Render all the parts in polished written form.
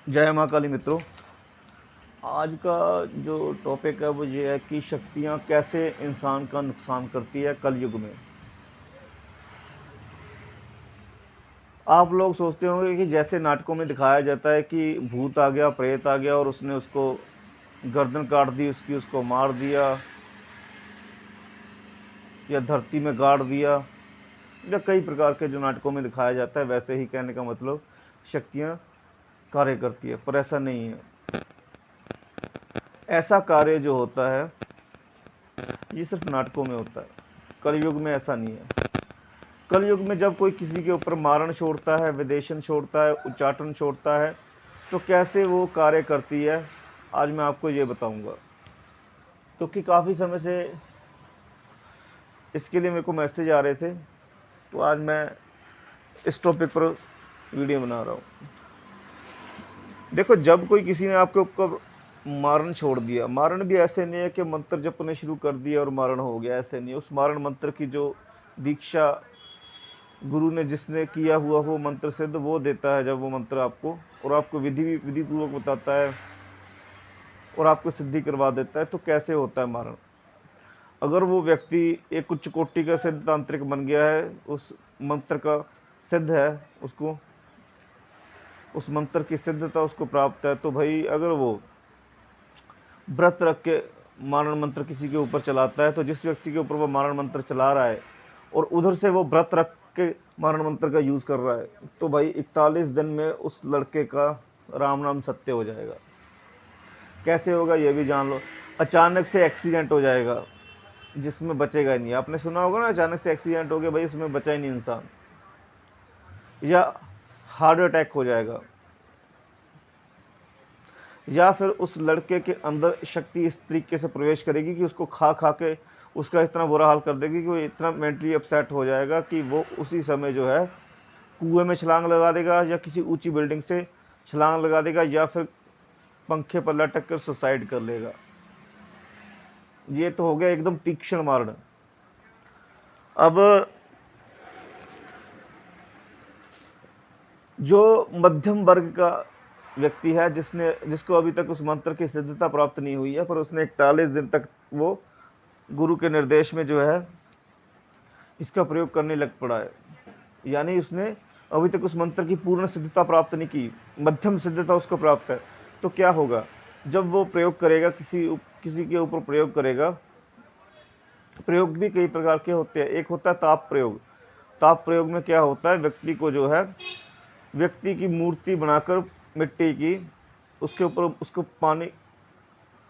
जय माँ काली मित्रों। आज का जो टॉपिक है वो ये है कि शक्तियाँ कैसे इंसान का नुकसान करती है कलयुग में। आप लोग सोचते होंगे कि जैसे नाटकों में दिखाया जाता है कि भूत आ गया, प्रेत आ गया और उसने उसको गर्दन काट दी, उसको मार दिया या धरती में गाड़ दिया, या कई प्रकार के जो नाटकों में दिखाया जाता है वैसे ही कहने का मतलब शक्तियाँ कार्य करती है। पर ऐसा नहीं है। ऐसा कार्य जो होता है ये सिर्फ नाटकों में होता है, कलयुग में ऐसा नहीं है। कलयुग में जब कोई किसी के ऊपर मारण छोड़ता है, विदेशन छोड़ता है, उच्चाटन छोड़ता है, तो कैसे वो कार्य करती है आज मैं आपको ये बताऊंगा। क्योंकि काफ़ी समय से इसके लिए मेरे को मैसेज आ रहे थे, तो आज मैं इस टॉपिक पर वीडियो बना रहा हूँ। देखो, जब कोई किसी ने आपके ऊपर मारण छोड़ दिया, मारण भी ऐसे नहीं है कि मंत्र जपने शुरू कर दिया और मारण हो गया, ऐसे नहीं। उस मारण मंत्र की जो दीक्षा गुरु ने जिसने किया हुआ वो मंत्र सिद्ध वो देता है जब वो मंत्र आपको, और आपको विधि पूर्वक बताता है और आपको सिद्धि करवा देता है। तो कैसे होता है मारण? अगर वो व्यक्ति एक उच्च कोटि का सिद्ध तांत्रिक बन गया है, उस मंत्र का सिद्ध है, उसको उस मंत्र की सिद्धता उसको प्राप्त है, तो भाई अगर वो व्रत रख के मारण मंत्र किसी के ऊपर चलाता है, तो जिस व्यक्ति के ऊपर वो मारण मंत्र चला रहा है और उधर से वो व्रत रख के मारण मंत्र का यूज़ कर रहा है, तो भाई 41 दिन में उस लड़के का राम नाम सत्य हो जाएगा। कैसे होगा ये भी जान लो। अचानक से एक्सीडेंट हो जाएगा जिसमें बचेगा ही नहीं। आपने सुना होगा ना, अचानक से एक्सीडेंट हो गया भाई, उसमें बचा ही नहीं इंसान। या हार्ट अटैक हो जाएगा, या फिर उस लड़के के अंदर शक्ति इस तरीके से प्रवेश करेगी कि उसको खा खा के उसका इतना बुरा हाल कर देगी कि वो इतना मेंटली अपसेट हो जाएगा कि वो उसी समय जो है कुएं में छलांग लगा देगा, या किसी ऊंची बिल्डिंग से छलांग लगा देगा, या फिर पंखे पर लटक कर सुसाइड कर लेगा। ये तो हो गया एकदम तीक्ष्ण मारण। अब जो मध्यम वर्ग का व्यक्ति है, जिसको अभी तक उस मंत्र की सिद्धता प्राप्त नहीं हुई है, पर उसने 41 दिन तक वो गुरु के निर्देश में जो है इसका प्रयोग करने लग पड़ा है, यानी उसने अभी तक उस मंत्र की पूर्ण सिद्धता प्राप्त नहीं की, मध्यम सिद्धता उसको प्राप्त है। तो क्या होगा जब वो प्रयोग करेगा, किसी के ऊपर प्रयोग करेगा। प्रयोग भी कई प्रकार के होते हैं। एक होता है ताप प्रयोग। ताप प्रयोग में क्या होता है, व्यक्ति को जो है व्यक्ति की मूर्ति बनाकर मिट्टी की, उसके ऊपर उसको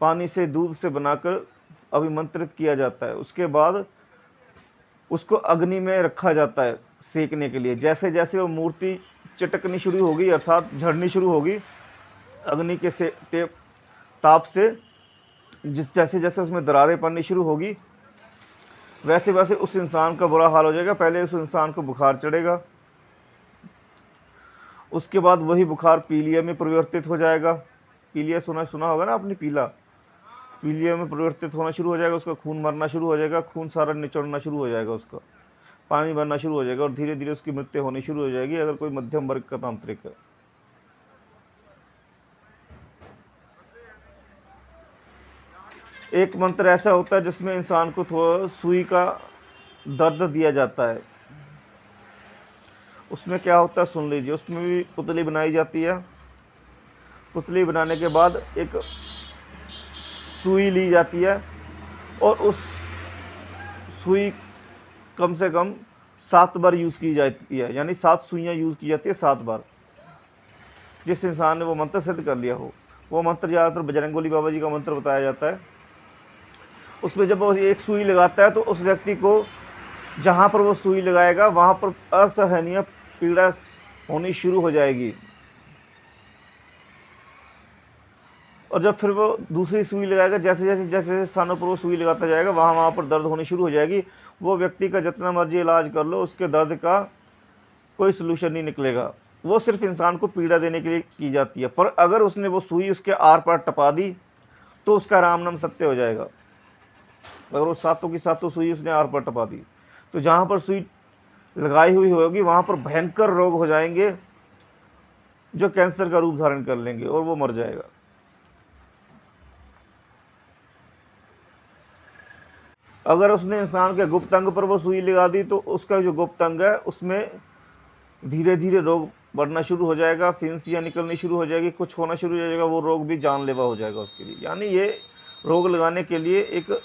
पानी से दूध से बनाकर अभिमंत्रित किया जाता है। उसके बाद उसको अग्नि में रखा जाता है सेकने के लिए। जैसे जैसे वो मूर्ति चटकनी शुरू होगी, अर्थात झड़नी शुरू होगी अग्नि के ताप से, जैसे जैसे उसमें दरारें पड़नी शुरू होगी, वैसे वैसे उस इंसान का बुरा हाल हो जाएगा। पहले उस इंसान को बुखार चढ़ेगा, उसके बाद वही बुखार पीलिया में परिवर्तित हो जाएगा। पीलिया सुना होगा ना आपने, पीलिया में परिवर्तित होना शुरू हो जाएगा। उसका खून मरना शुरू हो जाएगा, खून सारा निचोड़ना शुरू हो जाएगा, उसका पानी बनना शुरू हो जाएगा, और धीरे धीरे उसकी मृत्यु होनी शुरू हो जाएगी अगर कोई मध्यम वर्ग का तांत्रिक है। एक मंत्र ऐसा होता है जिसमें इंसान को थोड़ा सुई का दर्द दिया जाता है। उसमें क्या होता है सुन लीजिए। उसमें भी पुतली बनाई जाती है। पुतली बनाने के बाद एक सुई ली जाती है, और उस सुई कम से कम 7 बार यूज़ की जाती है, यानी 7 सुइयाँ यूज़ की जाती है 7 बार। जिस इंसान ने वो मंत्र सिद्ध कर लिया हो, वो मंत्र ज़्यादातर बजरंगबली बाबा जी का मंत्र बताया जाता है। उसमें जब वो एक सुई लगाता है तो उस व्यक्ति को जहाँ पर वो सुई लगाएगा वहाँ पर असहनीय पीड़ा होनी शुरू हो जाएगी, और जब फिर वो दूसरी सुई लगाएगा, जैसे जैसे जैसे जैसे स्थानों पर वो सुई लगाता जाएगा वहाँ वहाँ पर दर्द होनी शुरू हो जाएगी। वो व्यक्ति का जितना मर्जी इलाज कर लो, उसके दर्द का कोई सलूशन नहीं निकलेगा। वो सिर्फ इंसान को पीड़ा देने के लिए की जाती है। पर अगर उसने वो सुई उसके आर पार टपा दी तो उसका राम नाम सत्य हो जाएगा। अगर वो सातों की सातों सुई उसने आर पार टपा दी, तो जहाँ पर सुई लगाई हुई होगी वहाँ पर भयंकर रोग हो जाएंगे, जो कैंसर का रूप धारण कर लेंगे और वो मर जाएगा। अगर उसने इंसान के गुप्त अंग पर वो सुई लगा दी तो उसका जो गुप्त अंग है उसमें धीरे धीरे रोग बढ़ना शुरू हो जाएगा, फिंसियाँ निकलनी शुरू हो जाएगी, कुछ होना शुरू हो जाएगा, वो रोग भी जानलेवा हो जाएगा उसके लिए। यानी ये रोग लगाने के लिए एक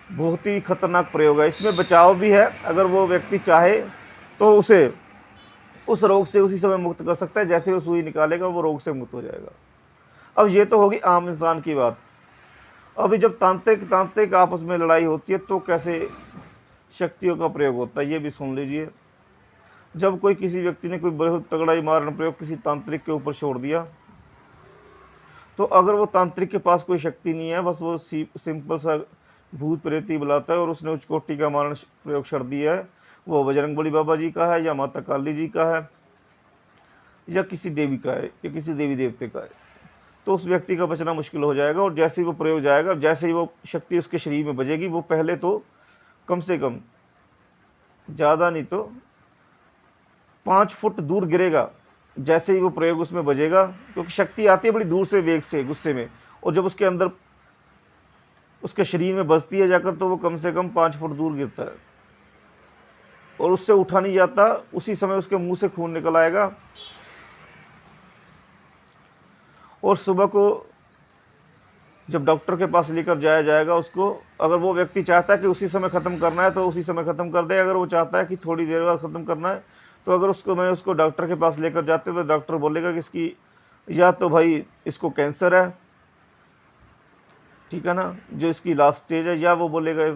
बहुत ही खतरनाक प्रयोग है। इसमें बचाव भी है, अगर वो व्यक्ति चाहे तो उसे उस रोग से उसी समय मुक्त कर सकता है, जैसे वो सुई निकालेगा वो रोग से मुक्त हो जाएगा। अब ये तो होगी आम इंसान की बात। अभी जब तांत्रिक तांत्रिक आपस में लड़ाई होती है तो कैसे शक्तियों का प्रयोग होता है, ये भी सुन लीजिए। जब कोई किसी व्यक्ति ने कोई बहुत तगड़ा मारण प्रयोग किसी तांत्रिक के ऊपर छोड़ दिया, तो अगर वो तांत्रिक के पास कोई शक्ति नहीं है, बस वो सिंपल सा भूत प्रेत ही बुलाता है और उसने उच्च कोटि का मारण प्रयोग छोड़ दिया है, वो बजरंगबली बाबा जी का है या माता काली जी का है या किसी देवी का है या किसी देवी देवते का है, तो उस व्यक्ति का बचना मुश्किल हो जाएगा। और जैसे ही वो प्रयोग जाएगा, जैसे ही वो शक्ति उसके शरीर में बजेगी, वो पहले तो कम से कम ज़्यादा नहीं तो 5 फुट दूर गिरेगा जैसे ही वो प्रयोग उसमें बजेगा, क्योंकि शक्ति आती है बड़ी दूर से, वेग से, गुस्से में, और जब उसके अंदर उसके शरीर में बजती है जाकर तो वो कम से कम 5 फुट दूर गिरता है और उससे उठा नहीं जाता। उसी समय उसके मुंह से खून निकल आएगा और सुबह को जब डॉक्टर के पास लेकर जाया जाएगा उसको, अगर वो व्यक्ति चाहता है कि उसी समय ख़त्म करना है तो उसी समय ख़त्म कर दे, अगर वो चाहता है कि थोड़ी देर बाद ख़त्म करना है तो अगर उसको डॉक्टर के पास लेकर जाते तो डॉक्टर बोलेगा कि इसकी या तो भाई इसको कैंसर है, ठीक है ना, जो इसकी लास्ट स्टेज है, या वो बोलेगा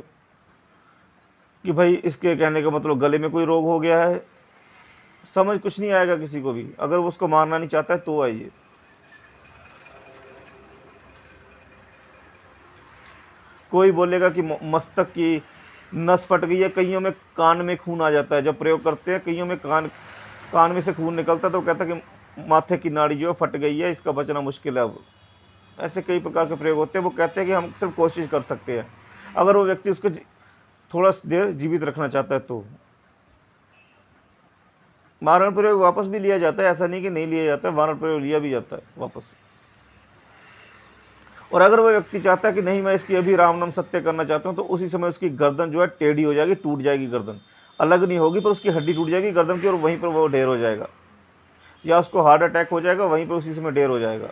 कि भाई इसके कहने का मतलब गले में कोई रोग हो गया है। समझ कुछ नहीं आएगा किसी को भी। अगर वो उसको मारना नहीं चाहता है तो आइए। कोई बोलेगा कि मस्तक की नस फट गई है, कईयों में कान में खून आ जाता है, जब प्रयोग करते हैं कईयों में कान में से खून निकलता है तो कहता है कि माथे की नाड़ी जो है फट गई है, इसका बचना मुश्किल है। अब ऐसे कई प्रकार के प्रयोग होते हैं। वो कहते हैं कि हम सिर्फ कोशिश कर सकते हैं, अगर वो व्यक्ति उसको थोड़ा देर जीवित रखना चाहता है तो। मारण प्रयोग वापस भी लिया जाता है, ऐसा नहीं कि नहीं लिया जाता है, मारण प्रयोग लिया भी जाता है वापस। और अगर वो व्यक्ति चाहता है कि नहीं मैं इसकी अभी राम नाम सत्य करना चाहता हूँ, तो उसी समय उसकी गर्दन जो है टेढ़ी हो जाएगी, टूट जाएगी, गर्दन अलग नहीं होगी पर उसकी हड्डी टूट जाएगी गर्दन की और वहीं पर वो ढेर हो जाएगा, या उसको हार्ट अटैक हो जाएगा, वहीं पर उसी समय ढेर हो जाएगा,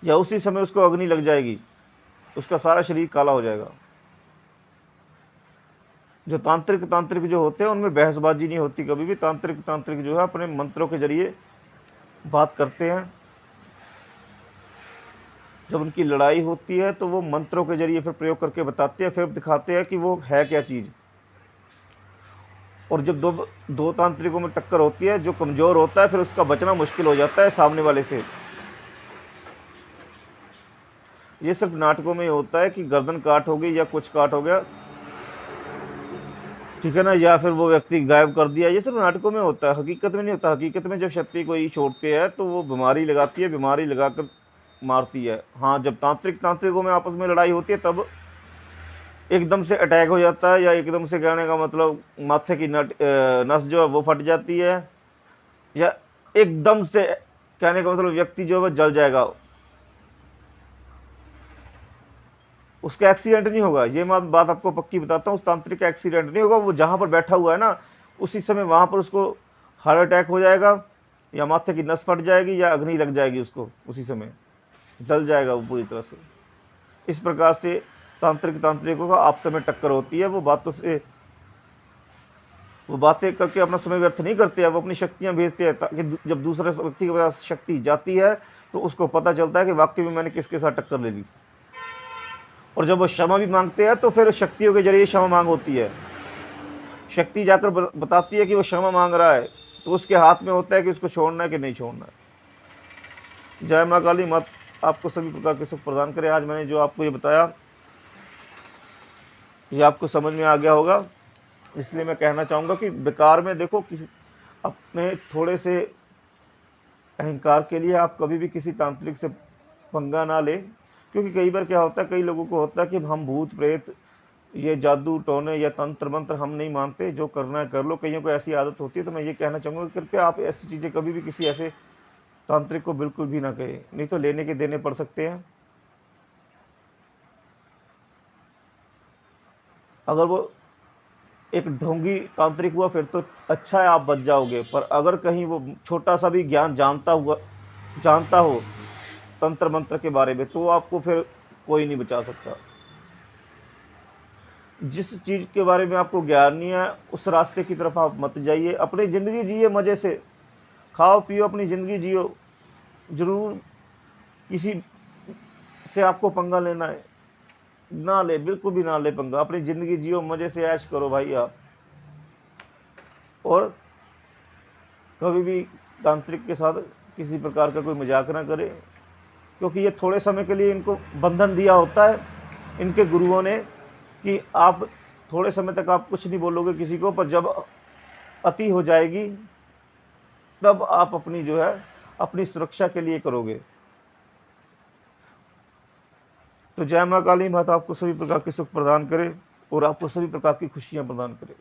या उसी समय उसको अग्नि लग जाएगी, उसका सारा शरीर काला हो जाएगा। जो तांत्रिक जो होते हैं उनमें बहसबाजी नहीं होती कभी भी। तांत्रिक जो है अपने मंत्रों के जरिए बात करते हैं। जब उनकी लड़ाई होती है तो वो मंत्रों के जरिए फिर प्रयोग करके बताते हैं, फिर दिखाते हैं कि वो है क्या चीज़। और जब दो तांत्रिकों में टक्कर होती है, जो कमज़ोर होता है फिर उसका बचना मुश्किल हो जाता है सामने वाले से। ये सिर्फ नाटकों में ही होता है कि गर्दन काट हो गई या कुछ काट हो गया, ठीक है ना, या फिर वो व्यक्ति गायब कर दिया, ये सिर्फ नाटकों में होता है, हकीकत में नहीं होता। हकीकत में जब शक्ति कोई छोड़ते हैं तो वो बीमारी लगाती है, बीमारी लगाकर मारती है। हाँ, जब तांत्रिकों में आपस में लड़ाई होती है तब एकदम से अटैक हो जाता है, या एकदम से कहने का मतलब माथे की नस जो है वो फट जाती है, या एकदम से कहने का मतलब व्यक्ति जो है वो जल जाएगा। उसका एक्सीडेंट नहीं होगा, ये मैं बात आपको पक्की बताता हूँ, उस तांत्रिक का एक्सीडेंट नहीं होगा। वो जहाँ पर बैठा हुआ है ना, उसी समय वहाँ पर उसको हार्ट अटैक हो जाएगा, या माथे की नस फट जाएगी, या अग्नि लग जाएगी, उसको उसी समय जल जाएगा वो पूरी तरह से। इस प्रकार से तांत्रिकों का आपस में टक्कर होती है। वो बातें करके अपना समय व्यर्थ नहीं करते हैं, वो अपनी शक्तियाँ भेजते हैं, ताकि जब दूसरे व्यक्ति के पास शक्ति जाती है तो उसको पता चलता है कि वाकई में मैंने किसके साथ टक्कर ले ली। और जब वो क्षमा भी मांगते हैं तो फिर शक्तियों के जरिए क्षमा मांग होती है। शक्ति जाकर बताती है कि वो क्षमा मांग रहा है, तो उसके हाथ में होता है कि उसको छोड़ना है कि नहीं छोड़ना है। जय माँ काली, मत आपको सभी प्रकार के सुख प्रदान करे। आज मैंने जो आपको ये बताया ये आपको समझ में आ गया होगा। इसलिए मैं कहना चाहूँगा कि बेकार में देखो, किसी अपने थोड़े से अहंकार के लिए आप कभी भी किसी तांत्रिक से पंगा ना ले, क्योंकि कई बार क्या होता है, कई लोगों को होता है कि हम भूत प्रेत ये जादू टोने या तंत्र मंत्र हम नहीं मानते, जो करना है कर लो। कईयों को ऐसी आदत होती है, तो मैं ये कहना चाहूँगा कि कृपया आप ऐसी चीज़ें कभी भी किसी ऐसे तांत्रिक को बिल्कुल भी ना कहें, नहीं तो लेने के देने पड़ सकते हैं। अगर वो एक ढोंगी तांत्रिक हुआ फिर तो अच्छा है, आप बच जाओगे। पर अगर कहीं वो छोटा सा भी ज्ञान जानता हो तंत्र मंत्र के बारे में, तो आपको फिर कोई नहीं बचा सकता। जिस चीज़ के बारे में आपको ज्ञान नहीं है, उस रास्ते की तरफ आप मत जाइए। अपनी ज़िंदगी जिए मज़े से, खाओ पियो, अपनी ज़िंदगी जियो। ज़रूर किसी से आपको पंगा लेना है, ना ले, बिल्कुल भी ना ले पंगा। अपनी ज़िंदगी जियो, मज़े से ऐश करो भाई आप। और कभी भी तांत्रिक के साथ किसी प्रकार का कोई मजाक ना करे, क्योंकि ये थोड़े समय के लिए इनको बंधन दिया होता है इनके गुरुओं ने कि आप थोड़े समय तक आप कुछ नहीं बोलोगे किसी को, पर जब अति हो जाएगी तब आप अपनी जो है अपनी सुरक्षा के लिए करोगे। तो जय माँ काली, माता आपको सभी प्रकार के सुख प्रदान करे और आपको सभी प्रकार की खुशियाँ प्रदान करे।